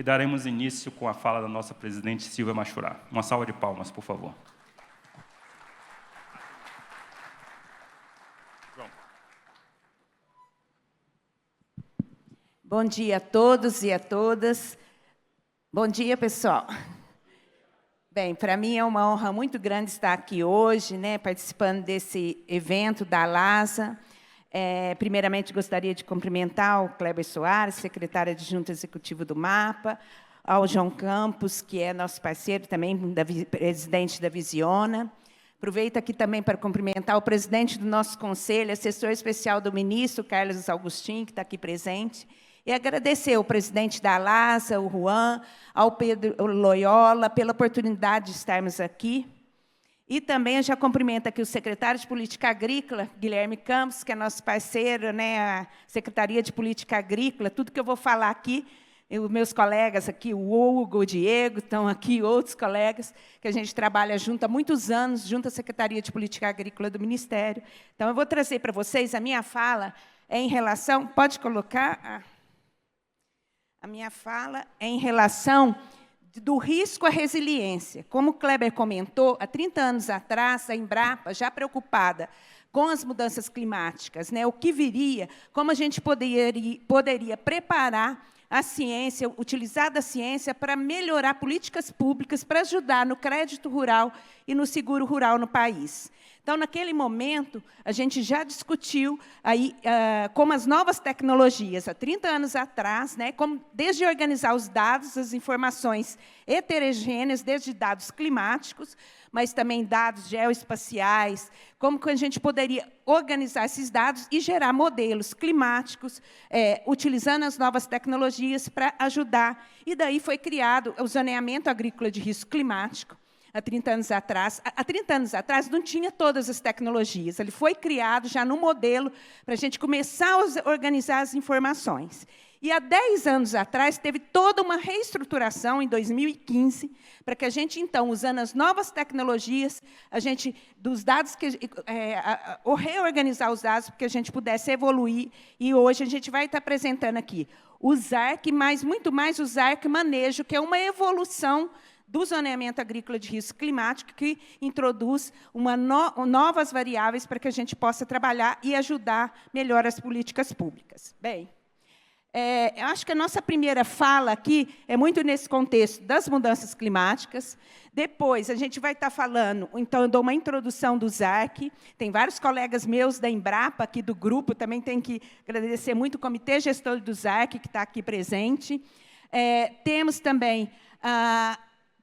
daremos início com a fala da nossa presidente Silvia Machurá. Uma salva de palmas, por favor. Bom dia a todos e a todas. Bom dia, pessoal. Bem, para mim é uma honra muito grande estar aqui hoje, né, participando desse evento da LASA. Primeiramente, gostaria de cumprimentar o Kleber Soares, secretário adjunto executivo do MAPA, ao João Campos, que é nosso parceiro também, presidente da Visiona. Aproveito aqui também para cumprimentar o presidente do nosso conselho, assessor especial do ministro, Carlos Augustin, que está aqui presente, e agradecer ao presidente da LASA, o Juan, ao Pedro Loyola, pela oportunidade de estarmos aqui. E também eu já cumprimento aqui o secretário de Política Agrícola, Guilherme Campos, que é nosso parceiro, né, a Secretaria de Política Agrícola. Tudo que eu vou falar aqui, os meus colegas aqui, o Hugo, o Diego, estão aqui, outros colegas, que a gente trabalha junto há muitos anos, junto à Secretaria de Política Agrícola do Ministério. Então, eu vou trazer para vocês, a minha fala é em relação... Pode colocar... A minha fala é em relação do risco à resiliência. Como o Kleber comentou, há 30 anos atrás, a Embrapa, já preocupada com as mudanças climáticas, né, o que viria, como a gente poderia preparar a ciência, utilizar da ciência para melhorar políticas públicas, para ajudar no crédito rural e no seguro rural no país. Então, naquele momento, a gente já discutiu aí, como as novas tecnologias, há 30 anos atrás, né, como, desde organizar os dados, as informações heterogêneas, desde dados climáticos, mas também dados geoespaciais, como que a gente poderia organizar esses dados e gerar modelos climáticos, utilizando as novas tecnologias para ajudar. E daí foi criado o zoneamento agrícola de risco climático, há 30 anos atrás. Há 30 anos atrás não tinha todas as tecnologias. Ele foi criado já no modelo para a gente começar a organizar as informações. E há 10 anos atrás teve toda uma reestruturação, em 2015, para que a gente, então, usando as novas tecnologias, a gente, dos dados, ou reorganizar os dados, para que a gente pudesse evoluir. E hoje a gente vai estar apresentando aqui o ZARC, mas muito mais o ZARC Manejo, que é uma evolução do zoneamento agrícola de risco climático, que introduz novas variáveis para que a gente possa trabalhar e ajudar melhor as políticas públicas. Bem, eu acho que a nossa primeira fala aqui é muito nesse contexto das mudanças climáticas. Depois, a gente vai estar falando, então, eu dou uma introdução do ZARC. Tem vários colegas meus da Embrapa, aqui do grupo, também tenho que agradecer muito o Comitê Gestor do ZARC, que está aqui presente. Temos também...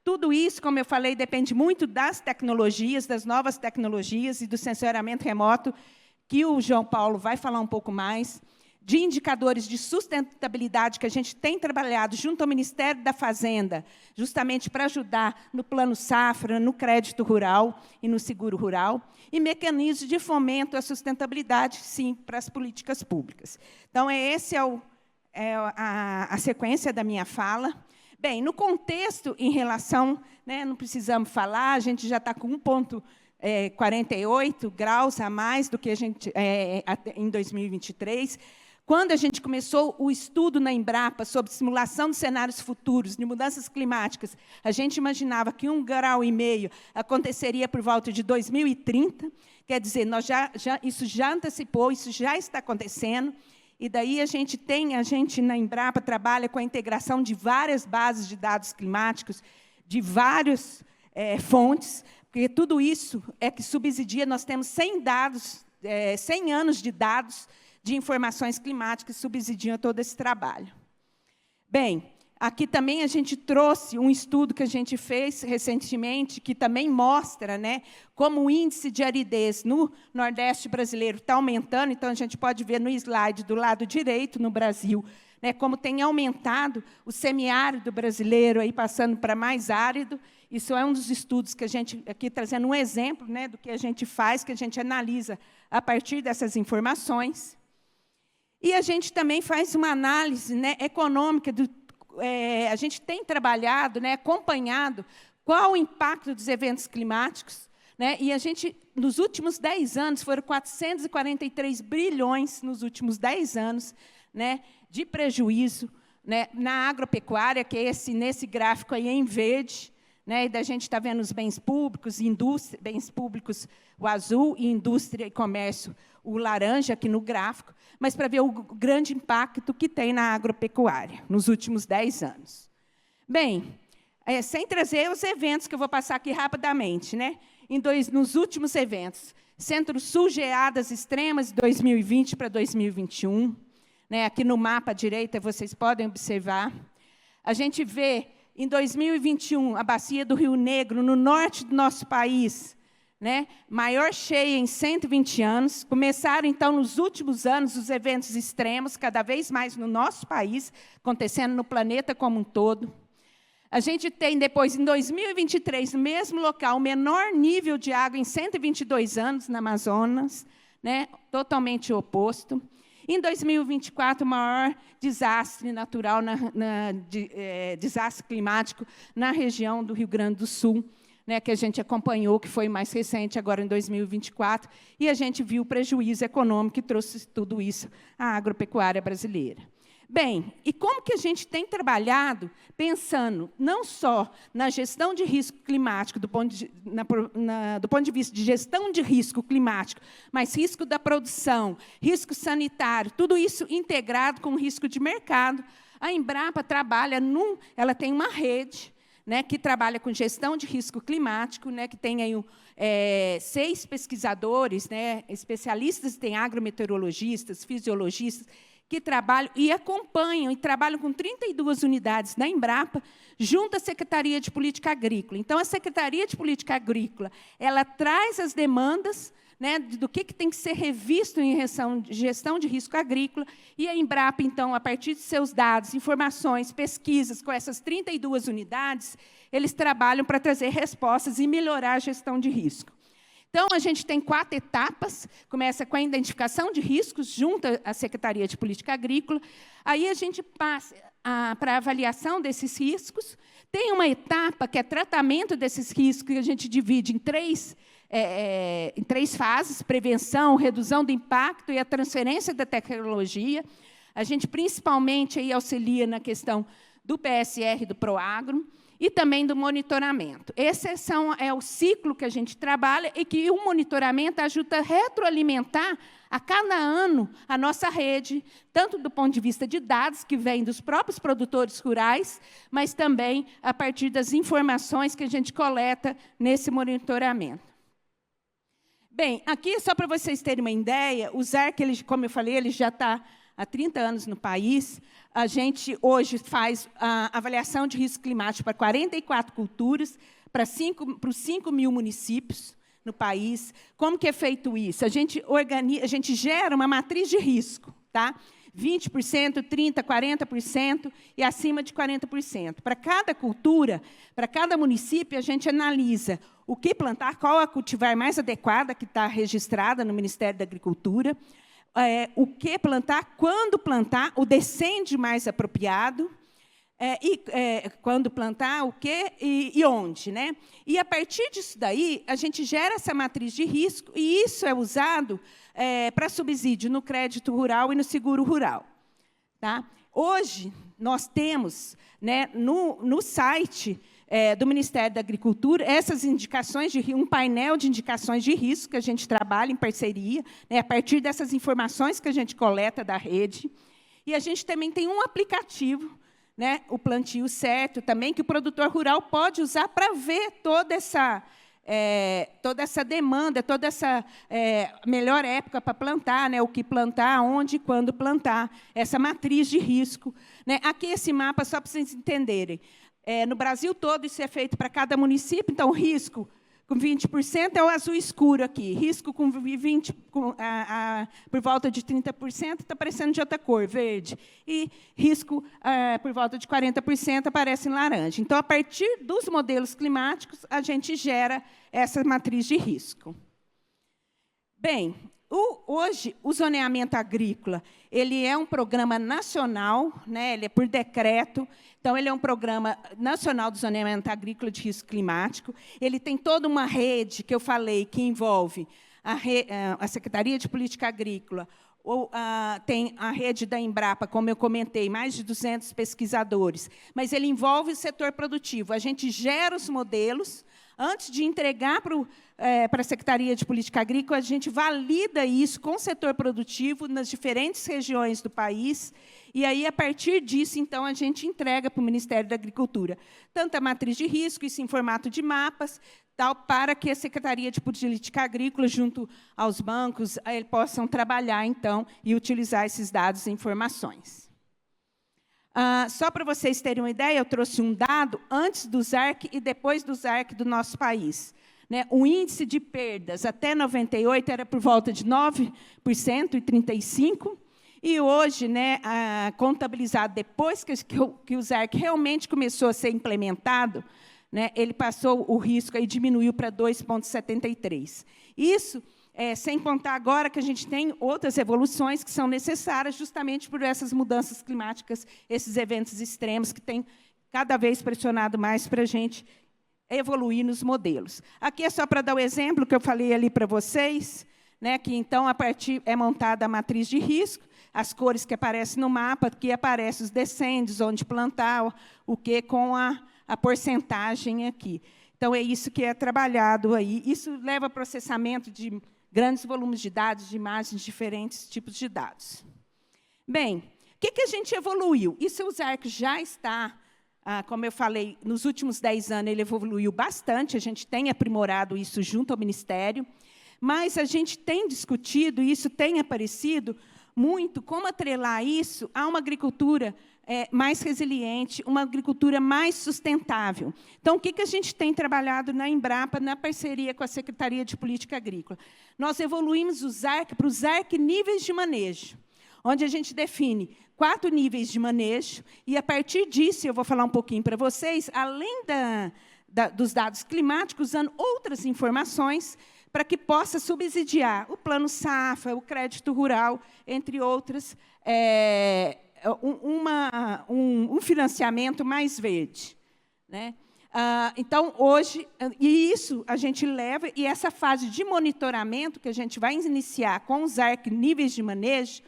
tudo isso, como eu falei, depende muito das tecnologias, das novas tecnologias e do sensoriamento remoto, que o João Paulo vai falar um pouco mais, de indicadores de sustentabilidade que a gente tem trabalhado junto ao Ministério da Fazenda, justamente para ajudar no Plano Safra, no crédito rural e no seguro rural, e mecanismos de fomento à sustentabilidade, sim, para as políticas públicas. Então, esse a sequência da minha fala. Bem, no contexto, em relação, né, não precisamos falar, a gente já está com 1,48 graus a mais do que a gente em 2023. Quando a gente começou o estudo na Embrapa sobre simulação de cenários futuros de mudanças climáticas, a gente imaginava que 1,5 grau aconteceria por volta de 2030. Quer dizer, isso já antecipou, isso já está acontecendo. E daí a gente na Embrapa trabalha com a integração de várias bases de dados climáticos, de várias fontes, porque tudo isso é que subsidia. Nós temos 100 anos de dados de informações climáticas que subsidiam todo esse trabalho. Bem, aqui também a gente trouxe um estudo que a gente fez recentemente, que também mostra, né, como o índice de aridez no Nordeste brasileiro está aumentando. Então, a gente pode ver no slide do lado direito, no Brasil, né, como tem aumentado o semiárido brasileiro, aí, passando para mais árido. Isso é um dos estudos que a gente, aqui trazendo um exemplo, né, do que a gente faz, que a gente analisa a partir dessas informações. E a gente também faz uma análise, né, econômica a gente tem trabalhado, né, acompanhado qual o impacto dos eventos climáticos, né, e a gente, nos últimos 10 anos, foram 443 bilhões nos últimos 10 anos, né, de prejuízo né, na agropecuária, que é nesse gráfico aí em verde, né, e da gente está vendo os bens públicos, indústria, bens públicos, o azul, e indústria e comércio, o laranja, aqui no gráfico, mas para ver o grande impacto que tem na agropecuária nos últimos 10 anos. Bem, sem trazer os eventos, que eu vou passar aqui rapidamente, né? Nos últimos eventos, Centro-Sul, geadas extremas, de 2020 para 2021. Né? Aqui no mapa à direita, vocês podem observar. A gente vê, em 2021, a bacia do Rio Negro, no norte do nosso país, né? Maior cheia em 120 anos. Começaram, então, nos últimos anos, os eventos extremos, cada vez mais no nosso país, acontecendo no planeta como um todo. A gente tem, depois, em 2023, no mesmo local, o menor nível de água em 122 anos, na Amazonas, né? Totalmente oposto. Em 2024, o maior desastre natural, desastre climático na região do Rio Grande do Sul, né, que a gente acompanhou, que foi mais recente, agora em 2024, e a gente viu o prejuízo econômico que trouxe tudo isso à agropecuária brasileira. Bem, e como que a gente tem trabalhado pensando não só na gestão de risco climático, do ponto de vista de gestão de risco climático, mas risco da produção, risco sanitário, tudo isso integrado com o risco de mercado. A Embrapa trabalha ela tem uma rede, né, que trabalha com gestão de risco climático, né, que tem aí 6 pesquisadores, né, especialistas, tem agrometeorologistas, fisiologistas, que trabalham e acompanham e trabalham com 32 unidades da Embrapa, junto à Secretaria de Política Agrícola. Então, a Secretaria de Política Agrícola, ela traz as demandas, né, do que tem que ser revisto em gestão de risco agrícola, e a Embrapa, então, a partir de seus dados, informações, pesquisas, com essas 32 unidades, eles trabalham para trazer respostas e melhorar a gestão de risco. Então, a gente tem 4 etapas, começa com a identificação de riscos, junto à Secretaria de Política Agrícola, aí a gente passa para a avaliação desses riscos, tem uma etapa que é tratamento desses riscos, que a gente divide em 3 fases: prevenção, redução do impacto e a transferência da tecnologia. A gente, principalmente, aí auxilia na questão do PSR, do Proagro, e também do monitoramento. Esse é o ciclo que a gente trabalha e que o monitoramento ajuda a retroalimentar a cada ano a nossa rede, tanto do ponto de vista de dados que vêm dos próprios produtores rurais, mas também a partir das informações que a gente coleta nesse monitoramento. Bem, aqui, só para vocês terem uma ideia, o ZARC, como eu falei, ele já está há 30 anos no país. A gente, hoje, faz a avaliação de risco climático para 44 culturas, para os 5 mil municípios no país. Como que é feito isso? A gente gera uma matriz de risco, tá? 20%, 30%, 40% e acima de 40%. Para cada cultura, para cada município, a gente analisa o que plantar, qual a cultivar mais adequada, que está registrada no Ministério da Agricultura, o que plantar, quando plantar, o descende mais apropriado, quando plantar, o que e onde. Né? E, a partir disso daí, a gente gera essa matriz de risco, e isso é usado para subsídio no crédito rural e no seguro rural. Tá? Hoje, nós temos, né, no site do Ministério da Agricultura, essas indicações um painel de indicações de risco que a gente trabalha em parceria, né, a partir dessas informações que a gente coleta da rede. E a gente também tem um aplicativo, né, o Plantio Certo, também, que o produtor rural pode usar para ver toda essa demanda, toda essa melhor época para plantar, né, o que plantar, onde e quando plantar, essa matriz de risco. Né. Aqui, esse mapa, só para vocês entenderem. No Brasil todo, isso é feito para cada município, então, risco com 20% é o azul escuro aqui, risco com 20%, por volta de 30%, está aparecendo de outra cor, verde, e risco por volta de 40% aparece em laranja. Então, a partir dos modelos climáticos, a gente gera essa matriz de risco. Bem, hoje, o zoneamento agrícola, ele é um programa nacional, né, ele é por decreto, então, ele é um programa nacional do zoneamento agrícola de risco climático. Ele tem toda uma rede, que eu falei, que envolve a Secretaria de Política Agrícola, tem a rede da Embrapa, como eu comentei, mais de 200 pesquisadores, mas ele envolve o setor produtivo. A gente gera os modelos, antes de entregar para a Secretaria de Política Agrícola, a gente valida isso com o setor produtivo nas diferentes regiões do país, e aí, a partir disso, então, a gente entrega para o Ministério da Agricultura tanto a matriz de risco, isso em formato de mapas, tal, para que a Secretaria de Política Agrícola, junto aos bancos, possam trabalhar, então, e utilizar esses dados e informações. Só para vocês terem uma ideia, eu trouxe um dado antes do ZARC e depois do ZARC do nosso país. Né? O índice de perdas até 98 era por volta de 9% e 35%, e hoje, né, contabilizado depois que o ZARC realmente começou a ser implementado, né, ele passou o risco e diminuiu para 2,73. Isso sem contar agora que a gente tem outras evoluções que são necessárias justamente por essas mudanças climáticas, esses eventos extremos que têm cada vez pressionado mais para a gente evoluir nos modelos. Aqui é só para dar o exemplo que eu falei ali para vocês, né, que, então, a partir é montada a matriz de risco, as cores que aparecem no mapa, que aparecem os descendes, onde plantar, o que com a porcentagem aqui. Então, é isso que é trabalhado aí. Isso leva a processamento de grandes volumes de dados, de imagens, diferentes tipos de dados. Bem, o que a gente evoluiu? Isso o ZARC já está, como eu falei, nos últimos 10 anos ele evoluiu bastante, a gente tem aprimorado isso junto ao Ministério, mas a gente tem discutido, e isso tem aparecido muito, como atrelar isso a uma agricultura mais resiliente, uma agricultura mais sustentável. Então, o que a gente tem trabalhado na Embrapa, na parceria com a Secretaria de Política Agrícola? Nós evoluímos o ZARC para o ZARC níveis de manejo, onde a gente define 4 níveis de manejo, e, a partir disso, eu vou falar um pouquinho para vocês, além dos dados climáticos, usando outras informações, para que possa subsidiar o Plano Safra, o crédito rural, entre outras, um financiamento mais verde. Né? Então, hoje, e isso a gente leva, e essa fase de monitoramento que a gente vai iniciar com os ZARC níveis de manejo,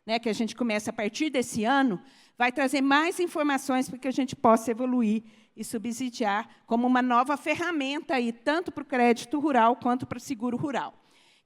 né, que a gente começa a partir desse ano, vai trazer mais informações para que a gente possa evoluir e subsidiar como uma nova ferramenta, aí, tanto para o crédito rural quanto para o seguro rural.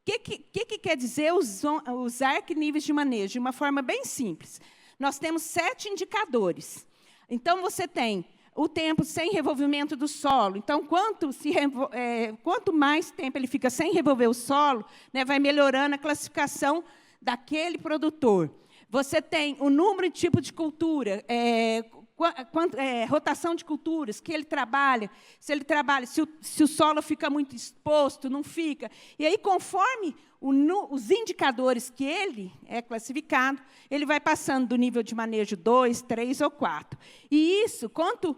O que quer dizer os ZARC níveis de manejo? De uma forma bem simples. Nós temos 7 indicadores. Então, você tem o tempo sem revolvimento do solo. Então, quanto mais tempo ele fica sem revolver o solo, né, vai melhorando a classificação daquele produtor. Você tem o número e tipo de cultura, rotação de culturas que ele trabalha, se o solo fica muito exposto, não fica. E aí, conforme os indicadores que ele é classificado, ele vai passando do nível de manejo 2, 3 ou 4. E isso, quanto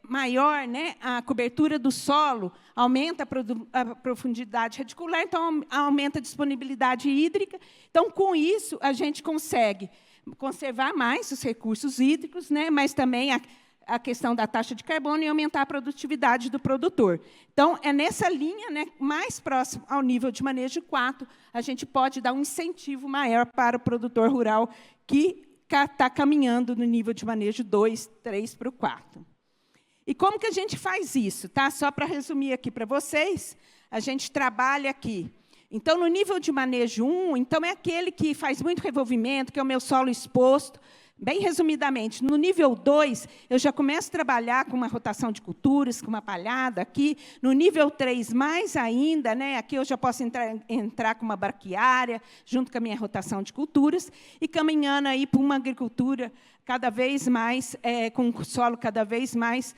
maior, né, a cobertura do solo, aumenta a profundidade radicular, então aumenta a disponibilidade hídrica. Então, com isso, a gente consegue conservar mais os recursos hídricos, né, mas também a questão da taxa de carbono e aumentar a produtividade do produtor. Então, é nessa linha, né, mais próximo ao nível de manejo 4, a gente pode dar um incentivo maior para o produtor rural que está caminhando no nível de manejo 2, 3 para o 4. E como que a gente faz isso? Tá? Só para resumir aqui para vocês, a gente trabalha aqui. Então, no nível de manejo 1, então é aquele que faz muito revolvimento, que é o meu solo exposto. Bem resumidamente, no nível 2, eu já começo a trabalhar com uma rotação de culturas, com uma palhada aqui. No nível 3, mais ainda, né, aqui eu já posso entrar com uma braquiária, junto com a minha rotação de culturas, e caminhando aí para uma agricultura cada vez mais, com o solo cada vez mais,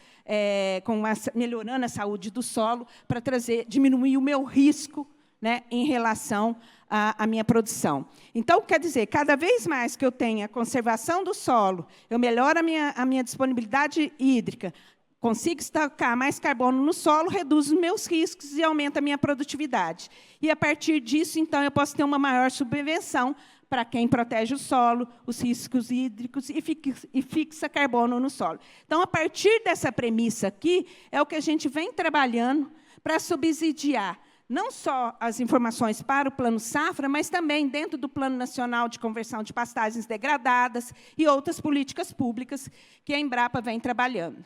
melhorando a saúde do solo, para diminuir o meu risco, né, em relação à minha produção. Então, quer dizer, cada vez mais que eu tenho a conservação do solo, eu melhoro a minha disponibilidade hídrica, consigo estocar mais carbono no solo, reduzo os meus riscos e aumenta a minha produtividade. E, a partir disso, então, eu posso ter uma maior subvenção para quem protege o solo, os riscos hídricos e fixa carbono no solo. Então, a partir dessa premissa aqui, é o que a gente vem trabalhando para subsidiar não só as informações para o Plano Safra, mas também dentro do Plano Nacional de Conversão de Pastagens Degradadas e outras políticas públicas que a Embrapa vem trabalhando.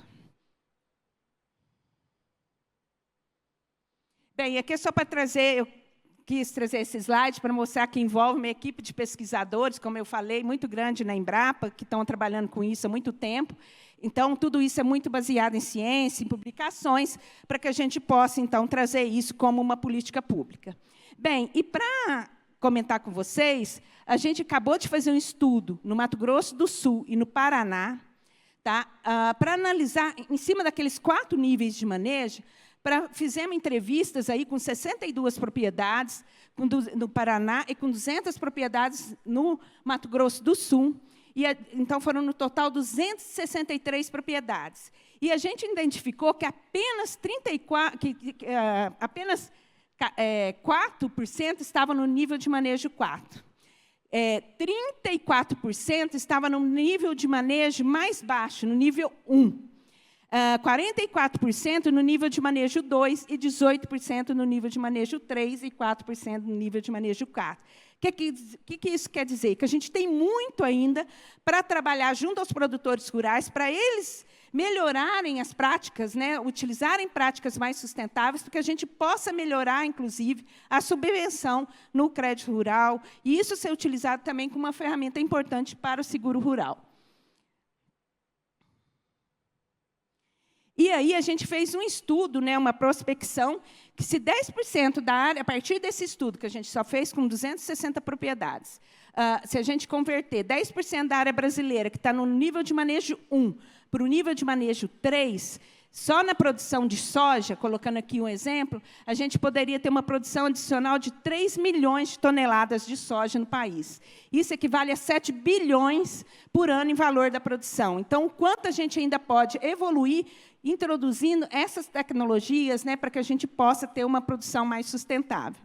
Bem, aqui é só para trazer, eu quis trazer esse slide para mostrar que envolve uma equipe de pesquisadores, como eu falei, muito grande na Embrapa, que estão trabalhando com isso há muito tempo. Então, tudo isso é muito baseado em ciência, em publicações, para que a gente possa, então, trazer isso como uma política pública. Bem, e para comentar com vocês, a gente acabou de fazer um estudo no Mato Grosso do Sul e no Paraná, tá? Para analisar, em cima daqueles 4 níveis de manejo, fizemos entrevistas aí com 62 propriedades no Paraná e com 200 propriedades no Mato Grosso do Sul. Então, foram, no total, 263 propriedades. E a gente identificou que apenas 4% estavam no nível de manejo 4. 34% estavam no nível de manejo mais baixo, no nível 1. 44% no nível de manejo 2 e 18% no nível de manejo 3 e 4% no nível de manejo 4. O que isso quer dizer? Que a gente tem muito ainda para trabalhar junto aos produtores rurais, para eles melhorarem as práticas, né, utilizarem práticas mais sustentáveis, para que a gente possa melhorar, inclusive, a subvenção no crédito rural, e isso ser utilizado também como uma ferramenta importante para o seguro rural. E aí a gente fez um estudo, né, uma prospecção, que se 10% da área, a partir desse estudo, que a gente só fez com 260 propriedades, se a gente converter 10% da área brasileira, que está no nível de manejo 1, para o nível de manejo 3, só na produção de soja, colocando aqui um exemplo, a gente poderia ter uma produção adicional de 3 milhões de toneladas de soja no país. Isso equivale a 7 bilhões por ano em valor da produção. Então, o quanto a gente ainda pode evoluir introduzindo essas tecnologias, né, para que a gente possa ter uma produção mais sustentável.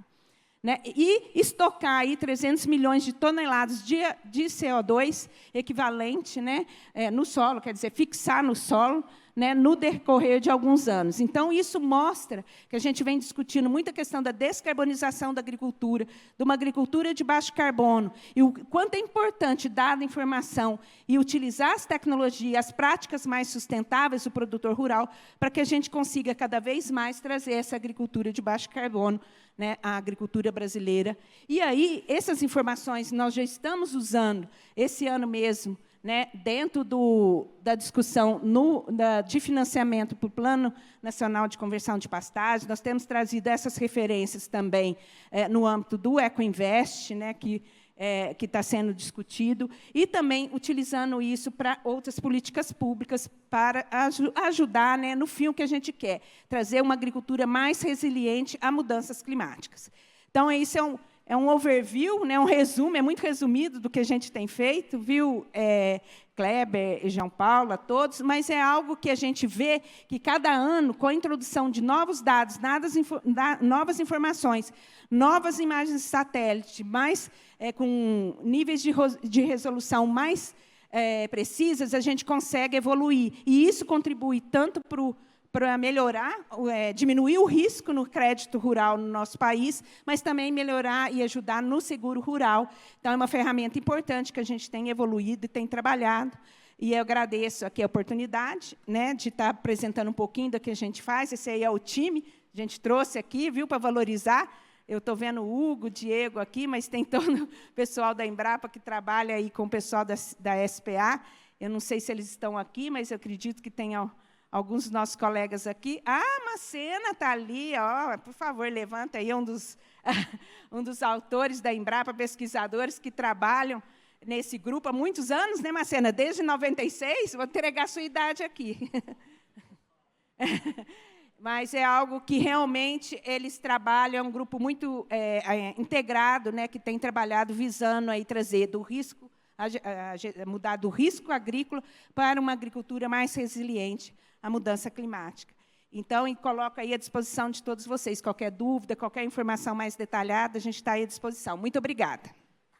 Né, e estocar aí 300 milhões de toneladas de CO2 equivalente, né, no solo, quer dizer, fixar no solo, né, no decorrer de alguns anos. Então, isso mostra que a gente vem discutindo muito a questão da descarbonização da agricultura, de uma agricultura de baixo carbono, e o quanto é importante dar a informação e utilizar as tecnologias, as práticas mais sustentáveis do produtor rural, para que a gente consiga, cada vez mais, trazer essa agricultura de baixo carbono, né, a agricultura brasileira. E aí, essas informações nós já estamos usando, esse ano mesmo, né, dentro da discussão de financiamento para o Plano Nacional de Conversão de Pastagens. Nós temos trazido essas referências também no âmbito do Ecoinvest, né, que está sendo discutido, e também utilizando isso para outras políticas públicas para ajudar, né, no fim o que a gente quer, trazer uma agricultura mais resiliente a mudanças climáticas. Então, isso é um overview, né, um resumo, é muito resumido do que a gente tem feito, viu, Kleber e João Paulo, a todos, mas é algo que a gente vê que, cada ano, com a introdução de novos dados, novas informações, novas imagens de satélite, com níveis de resolução mais precisas, a gente consegue evoluir. E isso contribui tanto para melhorar, diminuir o risco no crédito rural no nosso país, mas também melhorar e ajudar no seguro rural. Então, é uma ferramenta importante que a gente tem evoluído e tem trabalhado. E eu agradeço aqui a oportunidade, né, de estar apresentando um pouquinho do que a gente faz. Esse aí é o time, a gente trouxe aqui, viu, para valorizar. Eu estou vendo o Hugo, o Diego aqui, mas tem todo o pessoal da Embrapa que trabalha aí com o pessoal da SPA. Eu não sei se eles estão aqui, mas eu acredito que tem alguns dos nossos colegas aqui. Macena está ali, ó, por favor, levanta aí, um dos autores da Embrapa, pesquisadores que trabalham nesse grupo há muitos anos, né, Macena? Desde 96, vou entregar a sua idade aqui. Mas é algo que, realmente, eles trabalham, é um grupo muito integrado, né, que tem trabalhado visando aí trazer do risco, mudar do risco agrícola para uma agricultura mais resiliente à mudança climática. Então, coloco aí à disposição de todos vocês. Qualquer dúvida, qualquer informação mais detalhada, a gente está aí à disposição. Muito obrigada.